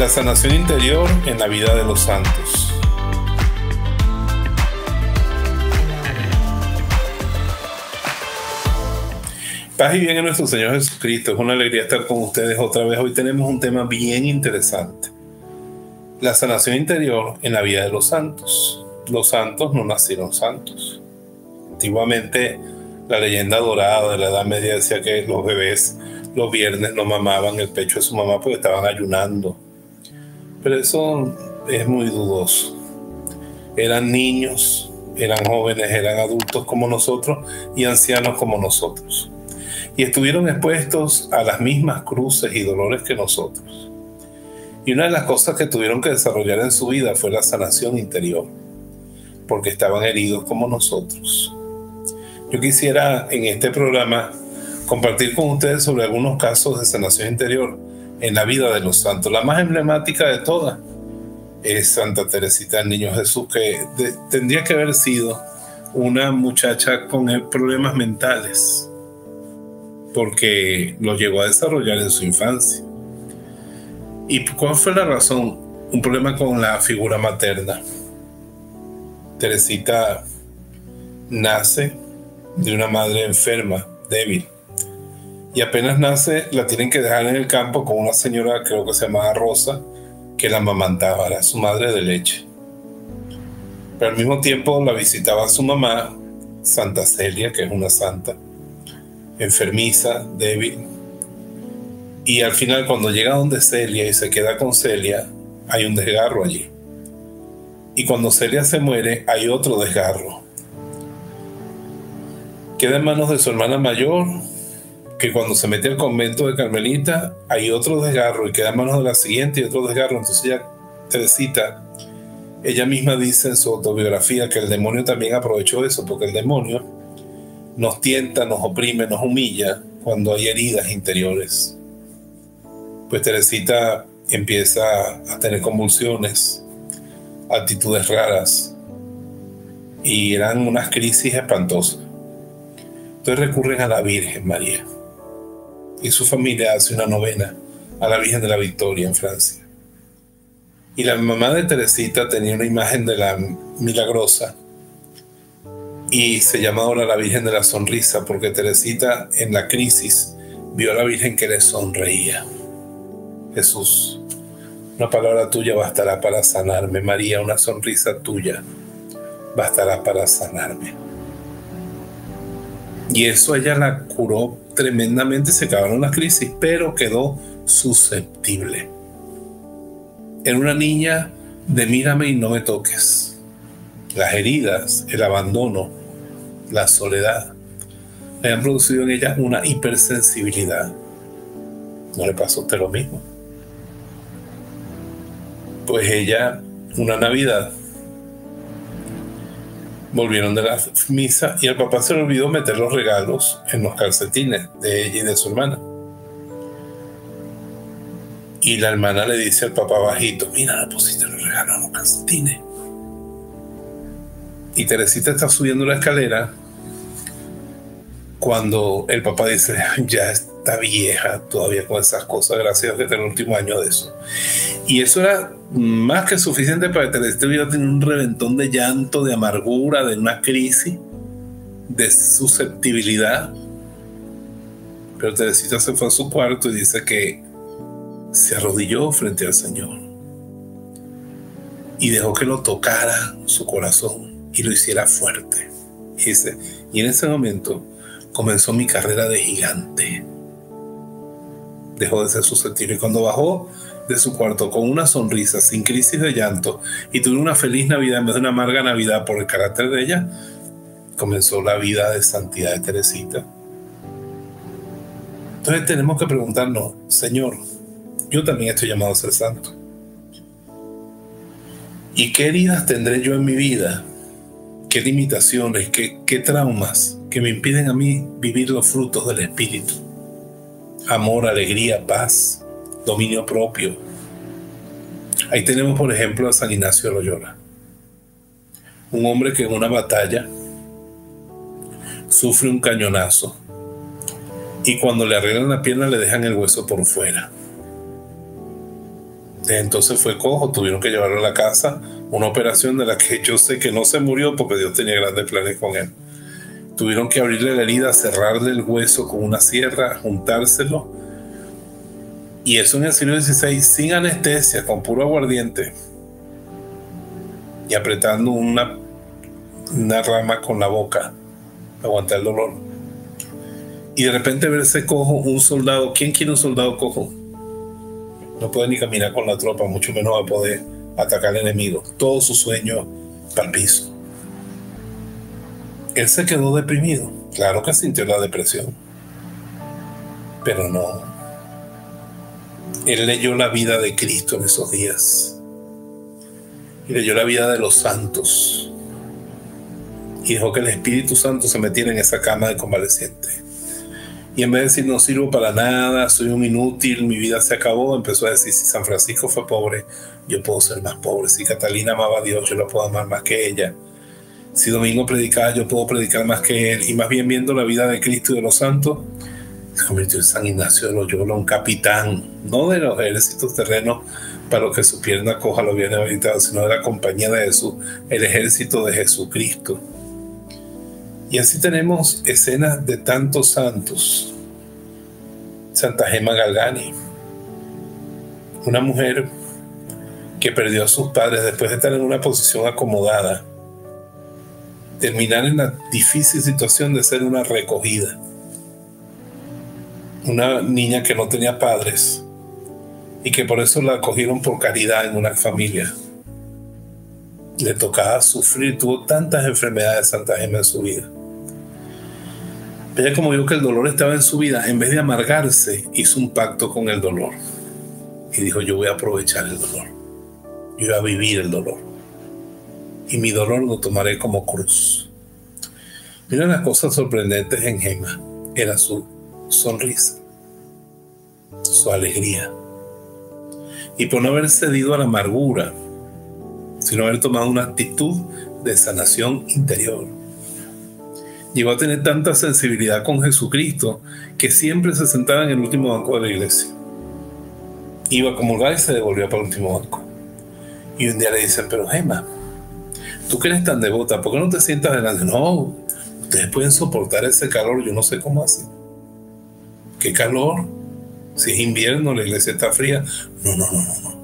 La sanación interior en la vida de los santos. Paz y bien en nuestro Señor Jesucristo. Es una alegría estar con ustedes otra vez. Hoy tenemos un tema bien interesante. La sanación interior en la vida de los santos. Los santos no nacieron santos. Antiguamente, la leyenda dorada de la Edad Media decía que los bebés los viernes no mamaban el pecho de su mamá porque estaban ayunando. Pero eso es muy dudoso. Eran niños, eran jóvenes, eran adultos como nosotros y ancianos como nosotros. Y estuvieron expuestos a las mismas cruces y dolores que nosotros. Y una de las cosas que tuvieron que desarrollar en su vida fue la sanación interior, porque estaban heridos como nosotros. Yo quisiera en este programa compartir con ustedes sobre algunos casos de sanación interior en la vida de los santos. La más emblemática de todas es Santa Teresita del Niño Jesús, que tendría que haber sido una muchacha con problemas mentales, porque lo llegó a desarrollar en su infancia. ¿Y cuál fue la razón? Un problema con la figura materna. Teresita nace de una madre enferma, débil, y apenas nace la tienen que dejar en el campo con una señora, creo que se llamaba Rosa, que la amamantaba, era su madre de leche. Pero al mismo tiempo la visitaba su mamá, Santa Celia, que es una santa, enfermiza, débil. Y al final, cuando llega donde Celia y se queda con Celia, hay un desgarro allí. Y cuando Celia se muere, hay otro desgarro. Queda en manos de su hermana mayor, que cuando se mete al convento de Carmelita, hay otro desgarro y queda en manos de la siguiente y otro desgarro. Entonces ya Teresita, ella misma dice en su autobiografía que el demonio también aprovechó eso, porque el demonio nos tienta, nos oprime, nos humilla cuando hay heridas interiores. Pues Teresita empieza a tener convulsiones, actitudes raras, y eran unas crisis espantosas. Entonces recurren a la Virgen María, y su familia hace una novena a la Virgen de la Victoria en Francia. Y la mamá de Teresita tenía una imagen de la Milagrosa, y se llama ahora la Virgen de la Sonrisa, porque Teresita en la crisis vio a la Virgen que le sonreía. Jesús, una palabra tuya bastará para sanarme. María, una sonrisa tuya bastará para sanarme. Y eso ella la curó tremendamente, se acabaron las crisis, pero quedó susceptible. Era una niña de mírame y no me toques. Las heridas, el abandono, la soledad, habían producido en ella una hipersensibilidad. ¿No le pasó a usted lo mismo? Pues ella, una Navidad, volvieron de la misa y al papá se le olvidó meter los regalos en los calcetines de ella y de su hermana. Y la hermana le dice al papá bajito, mira, pusiste los regalos en los calcetines. Y Teresita está subiendo la escalera cuando el papá dice, ya está vieja todavía con esas cosas, gracias a que está en el último año de eso. Y eso era más que suficiente para que Teresita hubiera tenido un reventón de llanto, de amargura, de una crisis, de susceptibilidad. Pero Teresita se fue a su cuarto y dice que se arrodilló frente al Señor y dejó que lo tocara su corazón y lo hiciera fuerte. Y dice, y en ese momento comenzó mi carrera de gigante. Dejó de ser susceptible. Y cuando bajó de su cuarto con una sonrisa, sin crisis de llanto, y tuvo una feliz Navidad en vez de una amarga Navidad por el carácter de ella, comenzó la vida de santidad de Teresita. Entonces tenemos que preguntarnos, Señor, yo también estoy llamado a ser santo. ¿Y qué heridas tendré yo en mi vida? ¿Qué limitaciones, qué traumas que me impiden a mí vivir los frutos del Espíritu? Amor, alegría, paz, dominio propio. Ahí tenemos, por ejemplo, a San Ignacio de Loyola, un hombre que en una batalla sufre un cañonazo y cuando le arreglan la pierna le dejan el hueso por fuera. Desde entonces fue cojo, tuvieron que llevarlo a la casa, una operación de la que yo sé que no se murió porque Dios tenía grandes planes con él. Tuvieron que abrirle la herida, cerrarle el hueso con una sierra, juntárselo. Y eso en el siglo XVI, sin anestesia, con puro aguardiente. Y apretando una rama con la boca para aguantar el dolor. Y de repente verse cojo, un soldado. ¿Quién quiere un soldado cojo? No puede ni caminar con la tropa, mucho menos va a poder atacar al enemigo. Todo su sueño para el piso. Él se quedó deprimido. Claro que sintió la depresión. Pero no. Él leyó la vida de Cristo en esos días. Y leyó la vida de los santos. Y dejó que el Espíritu Santo se metiera en esa cama de convaleciente. Y en vez de decir no sirvo para nada, soy un inútil, mi vida se acabó, empezó a decir si San Francisco fue pobre, yo puedo ser más pobre. Si Catalina amaba a Dios, yo la puedo amar más que ella. Si Domingo predicaba, yo puedo predicar más que él. Y más bien viendo la vida de Cristo y de los santos, se convirtió en San Ignacio de Loyola, un capitán, no de los ejércitos terrenos para los que su pierna coja lo viene habilitado, sino de la compañía de Jesús, el ejército de Jesucristo. Y así tenemos escenas de tantos santos. Santa Gemma Galgani, una mujer que perdió a sus padres después de estar en una posición acomodada, terminar en la difícil situación de ser una recogida. Una niña que no tenía padres y que por eso la acogieron por caridad en una familia. Le tocaba sufrir, tuvo tantas enfermedades Santa Gemma en su vida. Ella, como vio que el dolor estaba en su vida, en vez de amargarse, hizo un pacto con el dolor. Y dijo, yo voy a aprovechar el dolor. Yo voy a vivir el dolor. Y mi dolor lo tomaré como cruz. Mira las cosas sorprendentes en Gemma. Era su sonrisa, su alegría. Y por no haber cedido a la amargura, sino haber tomado una actitud de sanación interior. Llegó a tener tanta sensibilidad con Jesucristo que siempre se sentaba en el último banco de la iglesia. Iba a comulgar y se devolvía para el último banco. Y un día le dicen, pero Gemma, tú que eres tan devota, ¿por qué no te sientas delante? No, ustedes pueden soportar ese calor, yo no sé cómo hacen. ¿Qué calor? Si es invierno, la iglesia está fría. No.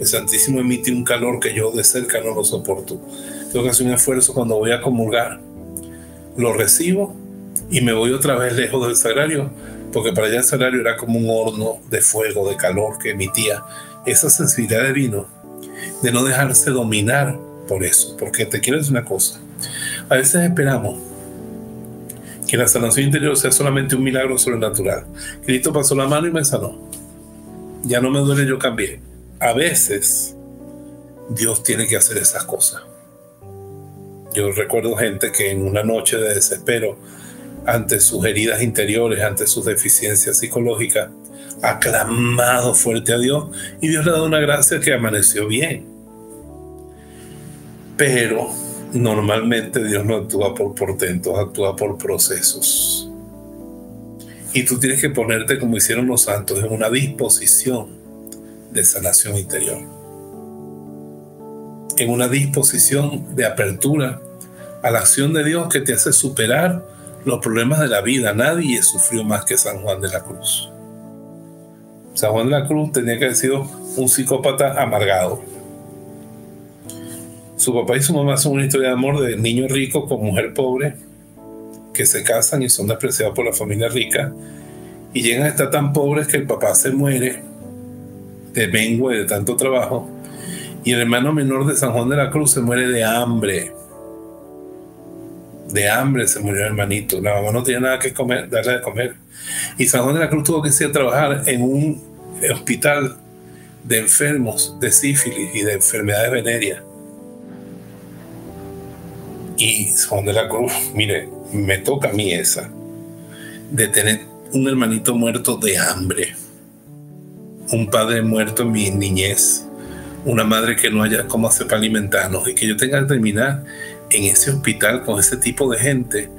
El Santísimo emite un calor que yo de cerca no lo soporto. Tengo que hacer un esfuerzo cuando voy a comulgar. Lo recibo y me voy otra vez lejos del sagrario, porque para allá el sagrario era como un horno de fuego, de calor que emitía esa sensibilidad de vino, de no dejarse dominar por eso. Porque te quiero decir una cosa, a veces esperamos que la sanación interior sea solamente un milagro sobrenatural. Cristo pasó la mano y me sanó, ya no me duele, yo cambié. A veces Dios tiene que hacer esas cosas. Yo recuerdo gente que en una noche de desespero, ante sus heridas interiores, ante sus deficiencias psicológicas, ha clamado fuerte a Dios y Dios le ha dado una gracia que amaneció bien. Pero normalmente Dios no actúa por portentos, actúa por procesos. Y tú tienes que ponerte, como hicieron los santos, en una disposición de sanación interior. En una disposición de apertura a la acción de Dios que te hace superar los problemas de la vida. Nadie sufrió más que San Juan de la Cruz. San Juan de la Cruz tenía que haber sido un psicópata amargado. Su papá y su mamá son una historia de amor de niño rico con mujer pobre que se casan y son despreciados por la familia rica y llegan a estar tan pobres que el papá se muere de mengua y de tanto trabajo. Y el hermano menor de San Juan de la Cruz se muere de hambre. De hambre se murió el hermanito. La mamá no tenía nada que comer, darle de comer. Y San Juan de la Cruz tuvo que ir a trabajar en un hospital de enfermos de sífilis y de enfermedades venéreas. Y San Juan de la Cruz, mire, me toca a mí esa, de tener un hermanito muerto de hambre, un padre muerto en mi niñez, una madre que no haya cómo hacer para alimentarnos y que yo tenga que terminar en ese hospital con ese tipo de gente.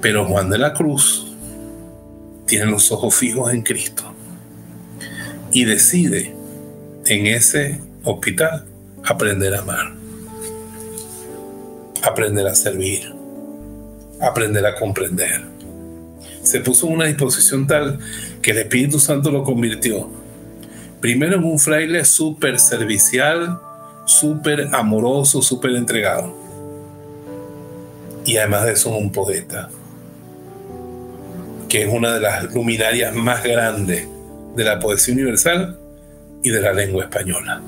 Pero Juan de la Cruz tiene los ojos fijos en Cristo y decide en ese hospital aprender a amar, aprender a servir, aprender a comprender. Se puso en una disposición tal que el Espíritu Santo lo convirtió primero en un fraile súper servicial, súper amoroso, súper entregado, y además de eso un poeta, que es una de las luminarias más grandes de la poesía universal y de la lengua española.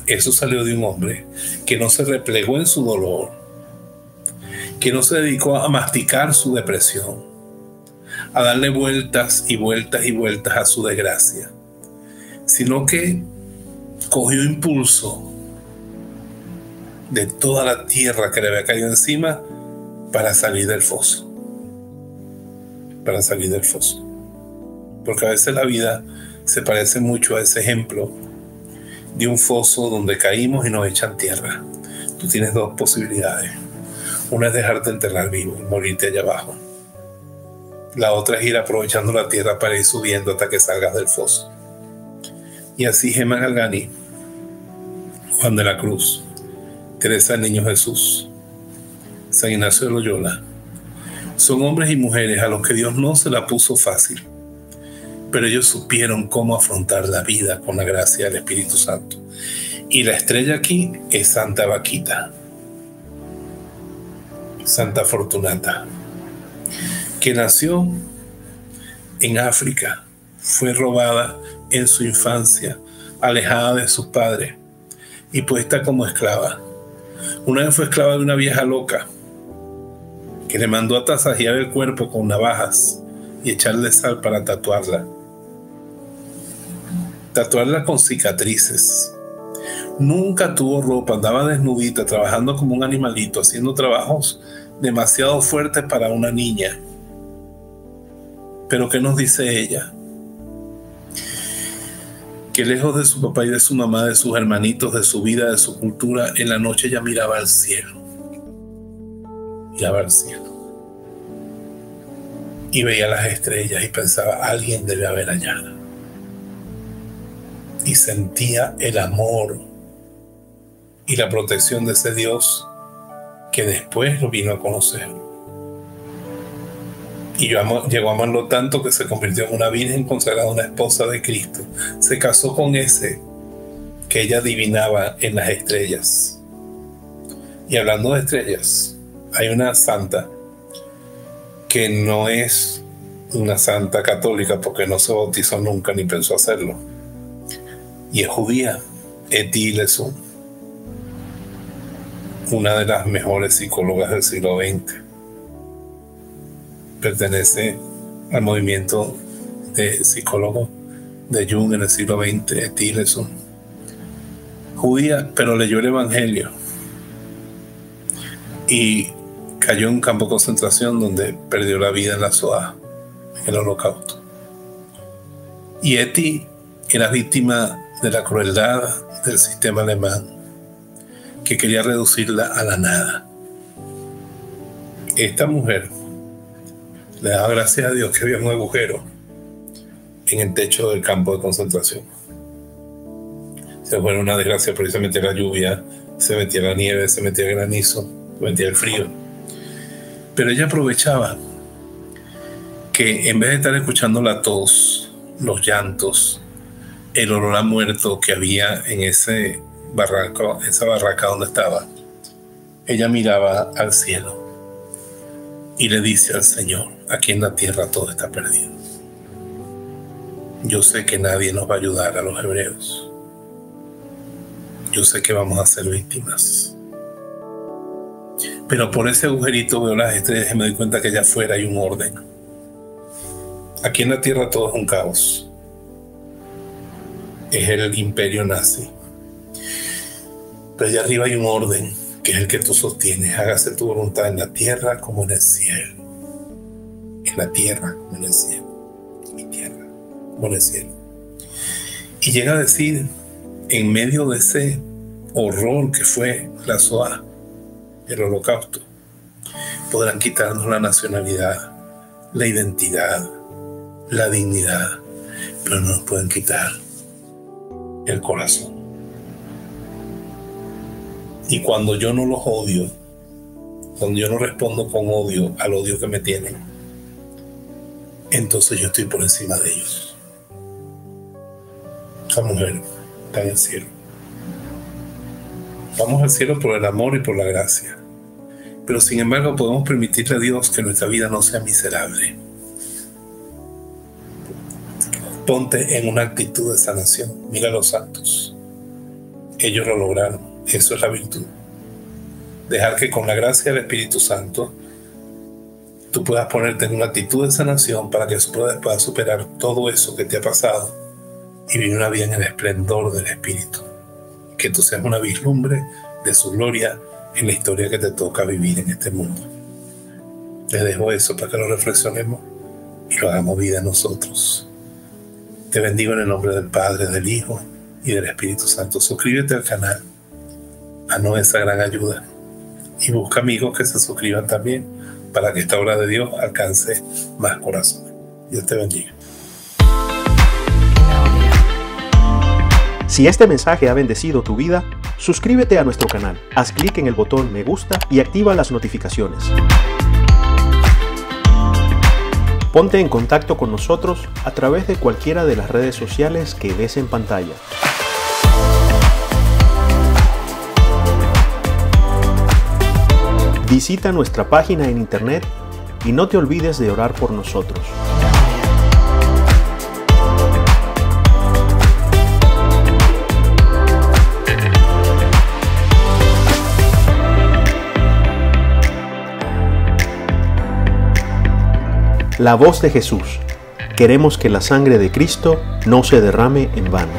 Eso salió de un hombre que no se replegó en su dolor, que no se dedicó a masticar su depresión, a darle vueltas y vueltas y vueltas a su desgracia, sino que cogió impulso de toda la tierra que le había caído encima para salir del foso. Para salir del foso. Porque a veces la vida se parece mucho a ese ejemplo de un foso donde caímos y nos echan tierra. Tú tienes dos posibilidades. Una es dejarte enterrar vivo y morirte allá abajo. La otra es ir aprovechando la tierra para ir subiendo hasta que salgas del foso. Y así Gemma Galgani, Juan de la Cruz, Teresa del Niño Jesús, San Ignacio de Loyola, son hombres y mujeres a los que Dios no se la puso fácil, pero ellos supieron cómo afrontar la vida con la gracia del Espíritu Santo. Y la estrella aquí es Santa Vaquita, Santa Fortunata, que nació en África, fue robada en su infancia, alejada de sus padres y puesta como esclava. Una vez fue esclava de una vieja loca que le mandó a tasajear el cuerpo con navajas y echarle sal para tatuarla con cicatrices. Nunca tuvo ropa, andaba desnudita, trabajando como un animalito, haciendo trabajos demasiado fuertes para una niña. Pero ¿qué nos dice ella? Que lejos de su papá y de su mamá, de sus hermanitos, de su vida, de su cultura, en la noche ella miraba al cielo. Miraba al cielo. Y veía las estrellas y pensaba, alguien debe haber allá. Y sentía el amor y la protección de ese Dios que después lo vino a conocer. Y llegó a amarlo tanto que se convirtió en una virgen consagrada, una esposa de Cristo. Se casó con ese que ella adivinaba en las estrellas. Y hablando de estrellas, hay una santa que no es una santa católica porque no se bautizó nunca ni pensó hacerlo. Y es judía, Etty Hillesum, una de las mejores psicólogas del siglo XX. Pertenece al movimiento de psicólogos de Jung en el siglo XX, Etty Hillesum. Judía, pero leyó el Evangelio y cayó en un campo de concentración donde perdió la vida en la Shoah, en el Holocausto. Y Etty era víctima de la crueldad del sistema alemán, que quería reducirla a la nada. Esta mujer le daba gracias a Dios que había un agujero en el techo del campo de concentración. Se fue una desgracia, porque se metía la lluvia, se metía la nieve, se metía el granizo, se metía el frío. Pero ella aprovechaba que en vez de estar escuchando la tos, los llantos, el olor a muerto que había en ese barranco, esa barraca donde estaba, ella miraba al cielo y le dice al Señor, aquí en la tierra todo está perdido. Yo sé que nadie nos va a ayudar a los hebreos. Yo sé que vamos a ser víctimas. Pero por ese agujerito veo las estrellas y me doy cuenta que allá afuera hay un orden. Aquí en la tierra todo es un caos. Es el imperio nazi. Pero allá arriba hay un orden que es el que tú sostienes. Hágase tu voluntad en la tierra como en el cielo. En la tierra como en el cielo. Mi tierra como en el cielo. Y llega a decir, en medio de ese horror que fue la Shoah, el Holocausto, podrán quitarnos la nacionalidad, la identidad, la dignidad, pero no nos pueden quitar el corazón. Y cuando yo no los odio, cuando yo no respondo con odio al odio que me tienen, entonces yo estoy por encima de ellos. Esa mujer está en el cielo. Vamos al cielo por el amor y por la gracia. Pero sin embargo podemos permitirle a Dios que nuestra vida no sea miserable. Ponte en una actitud de sanación. Mira a los santos. Ellos lo lograron. Eso es la virtud. Dejar que con la gracia del Espíritu Santo tú puedas ponerte en una actitud de sanación para que puedas superar todo eso que te ha pasado y vivir una vida en el esplendor del Espíritu. Que tú seas una vislumbre de su gloria en la historia que te toca vivir en este mundo. Les dejo eso para que lo reflexionemos y lo hagamos vida en nosotros. Te bendigo en el nombre del Padre, del Hijo y del Espíritu Santo. Suscríbete al canal. Haznos esa gran ayuda. Y busca amigos que se suscriban también para que esta obra de Dios alcance más corazones. Dios te bendiga. Si este mensaje ha bendecido tu vida, suscríbete a nuestro canal, haz clic en el botón me gusta y activa las notificaciones. Ponte en contacto con nosotros a través de cualquiera de las redes sociales que ves en pantalla. Visita nuestra página en internet y no te olvides de orar por nosotros. La voz de Jesús. Queremos que la sangre de Cristo no se derrame en vano.